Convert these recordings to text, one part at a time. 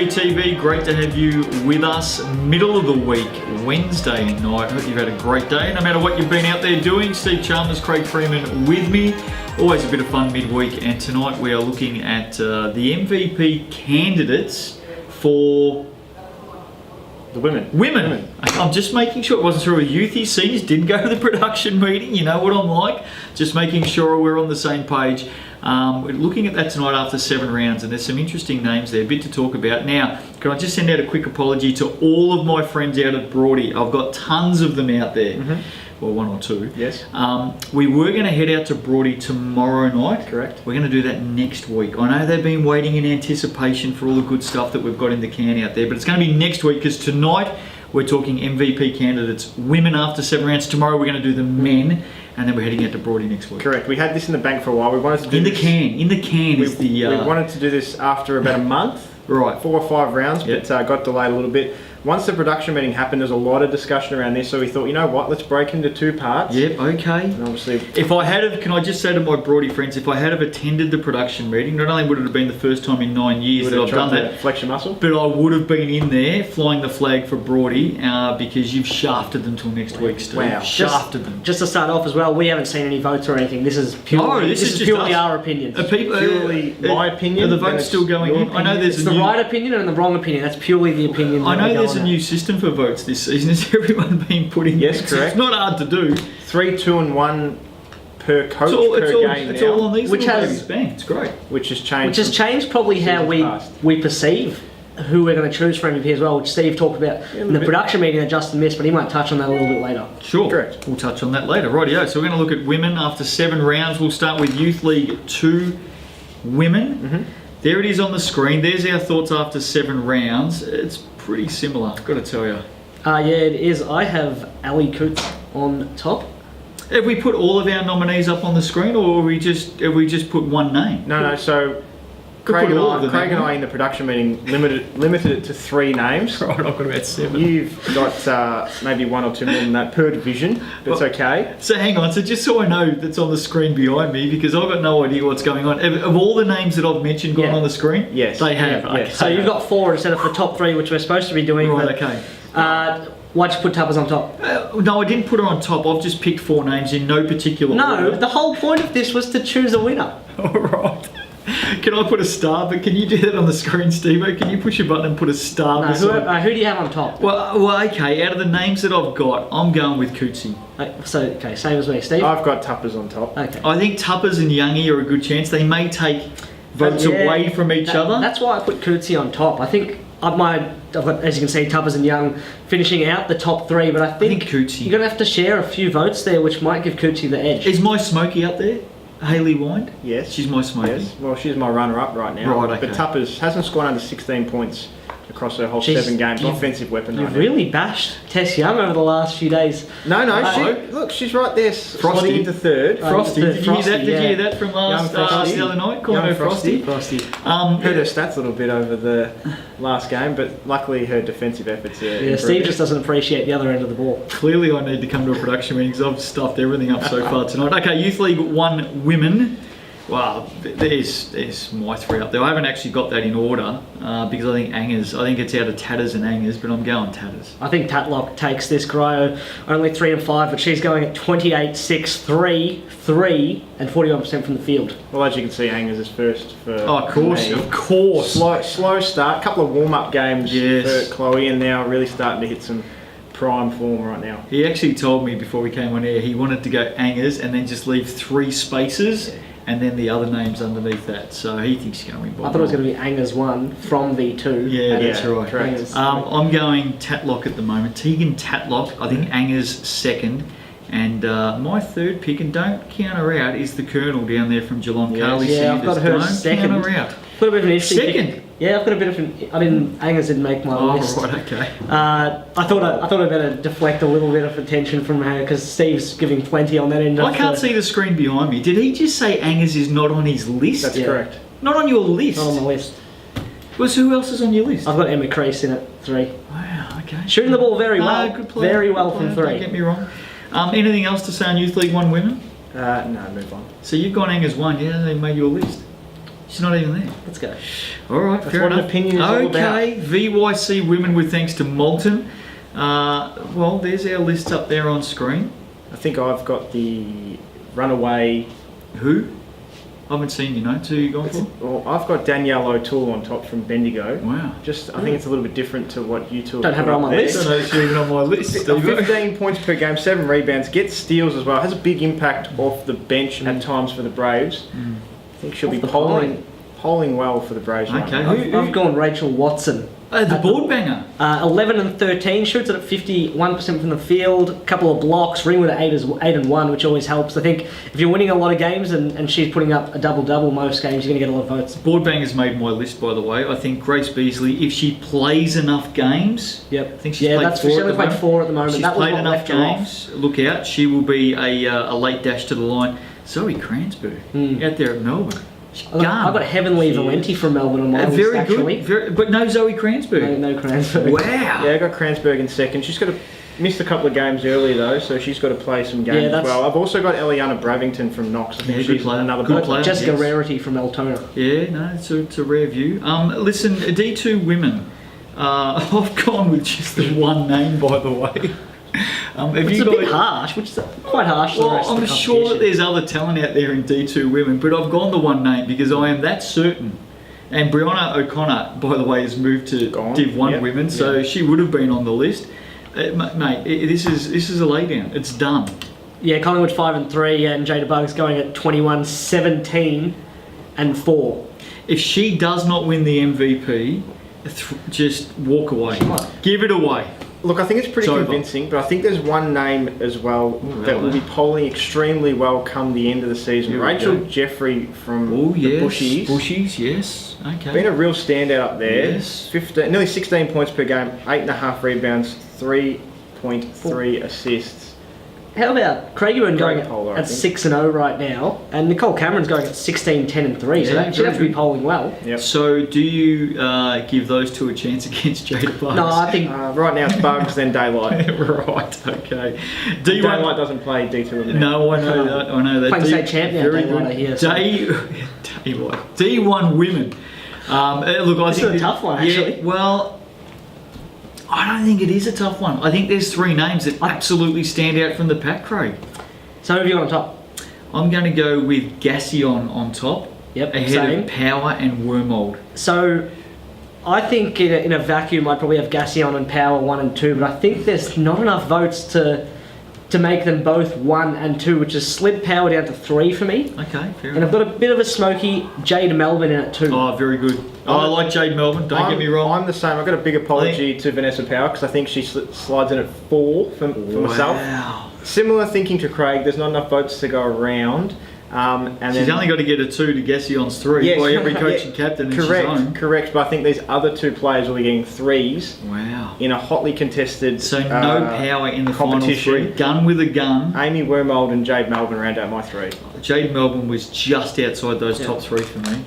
TV, great to have you with us. Middle of the week, Wednesday night. Hope you've had a great day. No matter what you've been out there doing, Steve Chalmers, Craig Freeman with me. Always a bit of fun midweek, and tonight we are looking at the MVP candidates for the women. Women. I'm just making sure it wasn't through a youthy seniors, didn't go to the production meeting, you know what I'm like. Just making sure we're on the same page. We're looking at that tonight after 7 rounds, and there's some interesting names there, a bit to talk about. Now, can I just send out a quick apology to all of my friends out at Broady? I've got tons of them out there. Well, 1 or 2. Yes. We were going to head out to Broady tomorrow night. Correct. We're going to do that next week. I know they've been waiting in anticipation for all the good stuff that we've got in the can out there, but it's going to be next week because tonight we're talking MVP candidates, women after 7 rounds. Tomorrow we're going to do the men, and then we're heading out to Broady next week. Correct. We had this in the bank for a while. We wanted to do in the can. We wanted to do this after about a month. Right. 4 or 5 rounds, but got delayed a little bit. Once the production meeting happened, there was a lot of discussion around this, so we thought, you know what, let's break into 2 parts. Yep, okay. And obviously, if I had have, can I just say to my Broady friends, if I had have attended the production meeting, not only would it have been the first time in 9 years that I've done that, flex your muscle, but I would have been in there flying the flag for Broady because you've shafted them till next week, Steve. Wow. Shafted them. Just to start off as well, we haven't seen any votes or anything. This is purely, this is purely our opinion. Purely my opinion. Are the votes still going in? I know there's the right opinion and the wrong opinion. That's purely the opinion. I know there's a new system for votes this season. Has everyone been putting? Yes, correct. It's not hard to do. 3, 2, and 1 per coach game. It's all on these which has bang. It's great. Which has changed. Which has changed probably how we perceive who we're going to choose for MVP as well, which Steve talked about in the production meeting that Justin missed, but he might touch on that a little bit later. Sure. Correct. We'll touch on that later. Rightio. So we're going to look at women after 7 rounds. We'll start with Youth League 2 women. There it is on the screen. There's our thoughts after 7 rounds. It's pretty similar, I've got to tell you. Yeah, it is. I have Ali Coots on top. Have we put all of our nominees up on the screen, or have we just put one name? No. So Craig and I in the production meeting limited it to 3 names. Right, I've got about 7. You've got maybe 1 or 2 more than that per division. That's okay. So hang on. So just so I know that's on the screen behind me, because I've got no idea what's going on. Of all the names that I've mentioned gone on the screen? Yes. They have. Yeah, okay. yes. So you've got 4 instead of the top 3, which we're supposed to be doing. Right, okay. Why'd you put Tuppers on top? No, I didn't put her on top. I've just picked 4 names in no particular order. No, the whole point of this was to choose a winner. All right. Can I put a star? But can you do that on the screen, Steve-O? Can you push a button and put a star? No, who do you have on top? Well, okay. Out of the names that I've got, I'm going with Cootsie. Okay, same as me, Steve. I've got Tuppers on top. Okay. I think Tuppers and Youngie are a good chance. They may take votes away from each other. That's why I put Cootsie on top. I think I've got, as you can see, Tuppers and Young finishing out the top 3, but I think Cootsie. You're going to have to share a few votes there, which might give Cootsie the edge. Is my Smokey up there? Hayley Wind? Yes. She's my Smokey. Yes. Well, she's my runner-up right now. Right, okay. But Tuppers hasn't scored under 16 points across her whole 7 games. Offensive weapon. You've really bashed Tess Young over the last few days. No. She's right there, slotting into 3rd. Frosty. Did you hear that from the other night? Calling her Frosty. Heard her stats a little bit over the last game, but luckily her defensive efforts are improving. Steve just doesn't appreciate the other end of the ball. Clearly I need to come to a production meeting because I've stuffed everything up so far tonight. Okay, Youth League 1 women. Wow, there's my 3 up there. I haven't actually got that in order because I think it's out of Tatters and Angers, but I'm going Tatters. I think Tatlock takes this. Cryo only 3 and 5, but she's going at 28, 6, 3, 3, and 41% from the field. Well, as you can see, Angers is first for of course. Slow start, couple of warm-up games for Chloe, and now really starting to hit some prime form right now. He actually told me before we came on air he wanted to go Angers and then just leave 3 spaces. And then the other names underneath that. So he thinks he's going to win. I thought it was going to be Angers 1 from V2. Yeah, that's right. Correct. I'm going Tatlock at the moment. Tegan Tatlock. I think Angers 2nd. And my 3rd pick, and don't count her out, is the Colonel down there from Geelong. Carly Sanders. I've got her don't 2nd. Count her out. Got a bit of an interesting 2nd? Pick. Yeah, I've got a bit of an... I didn't... Angers didn't make my list. Oh, right, okay. I thought I'd better deflect a little bit of attention from her because Steve's giving plenty on that end. I can't see the screen behind me. Did he just say Angers is not on his list? That's correct. Not on your list? Not on the list. Well, so who else is on your list? I've got Emma Crease in at 3. Wow, okay. Shooting the ball very well. Good player. Very well from 3. Don't get me wrong. Anything else to say on Youth League 1 women? No, move on. So you've gone Angers 1, yeah, they made your list. She's not even there. Let's go. All right, That's fair what an enough. opinion is all about. Okay, VYC women with thanks to Moulton. Well, there's our list up there on screen. I think I've got the runaway. Who? I haven't seen your notes. Who you gone for? Well, I've got Danielle O'Toole on top from Bendigo. Wow. I think it's a little bit different to what you two Don't have her on my I list. don't know if she's even on my list. 15 points per game, 7 rebounds, gets steals as well. Has a big impact off the bench at times for the Braves. I think she'll Off be the polling well for the Braves. right Okay. now. I've gone Rachel Watson. The board banger. 11 and 13, shoots it at 51% from the field, a couple of blocks, ring with an 8 and 1, which always helps. I think if you're winning a lot of games and she's putting up a double-double most games, you're going to get a lot of votes. Board banger's made my list, by the way. I think Grace Beasley, if she plays enough games, Yep. I think she's played that's four. she's at only the played moment. 4 at the moment. She's That was played what enough left her off. games. Look out, she will be a late dash to the line. Zoe Cransberg out there at Melbourne. She's I've got Heavenly She Valenti from Melbourne on my list, very actually. good, but no Zoe Cransberg. No Cransberg. Wow. Yeah, I got Cransberg in second. She's got to missed a couple of games earlier though, so she's got to play some games as well. I've also got Eliana Bravington from Knox. I think she's another good player. Jessica Rarity from Altona. Yeah, no, it's a rare view. Listen, D2 women. I've gone with just the one name, by the way. It's a bit harsh, which is quite harsh. Well, I'm sure that there's other talent out there in D2 women, but I've gone the one name because I am that certain. And Brianna O'Connor, by the way, has moved to Div 1 women, so she would have been on the list. Mate, this is a laydown. It's done. Yeah, Collingwood 5 and 3, and Jada Bugs going at 21, 17 and 4. If she does not win the MVP, just walk away. Give it away. Look, I think it's pretty convincing, but I think there's one name as well that will be polling extremely well come the end of the season. Rachel Jeffrey from the Bushies. Bushies, yes. Okay. Been a real standout up there. Yes. Nearly 16 points per game, 8.5 rebounds, 3.3 assists. How about Craig Ewan going Polar, at 6 and 0 right now, and Nicole Cameron's going at 16, 10 and 3, so that should have to be polling well. Yep. So do you give those two a chance against Jada Bugs? No, I think right now it's Bugs, then Daylight. Right, okay. Daylight doesn't play D2. No, I know that. I know that. Playing state champ now, very Daylight, good. I hear. Daylight. D1 women. Look, I This think is a tough one, actually. Yeah, well, I don't think it is a tough one. I think there's three names that absolutely stand out from the pack, Craig. So who have you got on top? I'm going to go with Gassion on top. Yep, ahead same. of Power and Wormold. So I think in a vacuum I'd probably have Gassion and Power 1 and 2, but I think there's not enough votes to make them both 1 and 2, which has slid Power down to 3 for me. Okay, fair And I've got a bit of a smoky Jade Melbourne in at 2. Oh, very good. I like Jade Melbourne, don't get me wrong. I'm the same. I've got a big apology to Vanessa Power because I think she slides in at 4 for myself. Wow. Similar thinking to Craig, there's not enough votes to go around. And She's only got to get a 2 to Gassion's 3 by every coach and captain in correct, she's own. Correct, but I think these other two players will be getting 3s. Wow. In a hotly contested So no Power in the competition. final 3. Gun with a gun. Amy Wormold and Jade Melbourne round out my 3. Jade Melbourne was just outside those top 3 for me.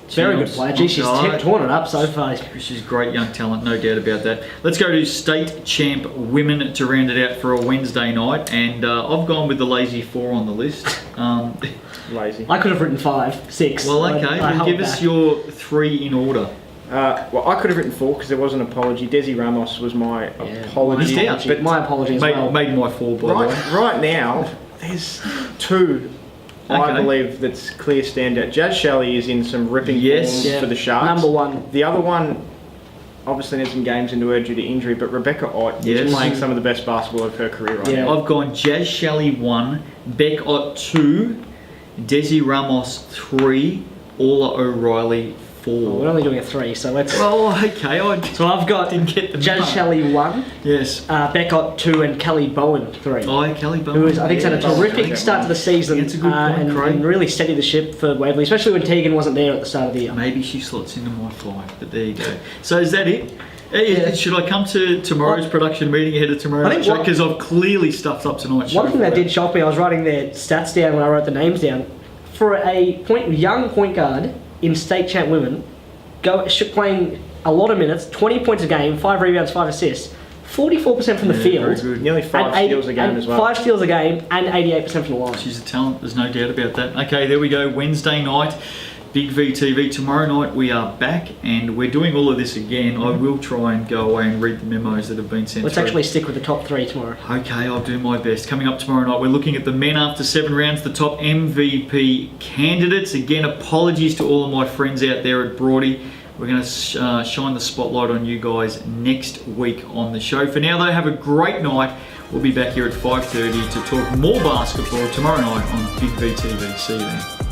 Very good player. Gee, she's torn it up so far. She's great young talent, no doubt about that. Let's go to state champ women to round it out for a Wednesday night, and I've gone with the lazy 4 on the list. Lazy. I could have written 5, 6. Well, okay, I then held give us back. your 3 in order. Well, I could have written 4 because there was an apology. Desi Ramos was my apology. Missed out. But my apology as well. Made my 4, by the way. Right now, there's 2 I believe that's clear standout. Jazz Shelley is in some ripping form for the Sharks. Number 1. The other one obviously needs some games into her due to injury, but Rebecca Ott is playing some of the best basketball of her career right now. I've gone Jazz Shelley 1, Beck Ott 2, Desi Ramos 3, Orla O'Reilly 4. Well, we're only doing a 3, so let's... Oh, okay. So I've got didn't get the Jazz Shelley 1, yes. Beckott 2, and Kelly Bowen 3. Oh, Kelly Bowen. Who is, I think, had a terrific start to the season. It's a good point, Craig. and really steadied the ship for Waverley, especially when Tegan wasn't there at the start of the year. Maybe she slots into my 5, but there you go. So is that it? Should I come to tomorrow's production meeting ahead of tomorrow's show? Because I've clearly stuffed up tonight's show. One thing that did shock me, I was writing their stats down when I wrote the names down. For a young point guard in state champ women, playing a lot of minutes, 20 points a game, 5 rebounds, 5 assists, 44% from the field. Very good. Nearly 5 steals a game as well. 5 steals a game and 88% from the line. She's a talent, there's no doubt about that. Okay, there we go, Wednesday night. Big VTV. Tomorrow night we are back and we're doing all of this again. I will try and go away and read the memos that have been sent Let's through. actually stick with the top 3 tomorrow. Okay, I'll do my best. Coming up tomorrow night, we're looking at the men after 7 rounds, the top MVP candidates. Again, apologies to all of my friends out there at Broady. We're going to shine the spotlight on you guys next week on the show. For now, though, have a great night. We'll be back here at 5:30 to talk more basketball tomorrow night on Big VTV. See you then.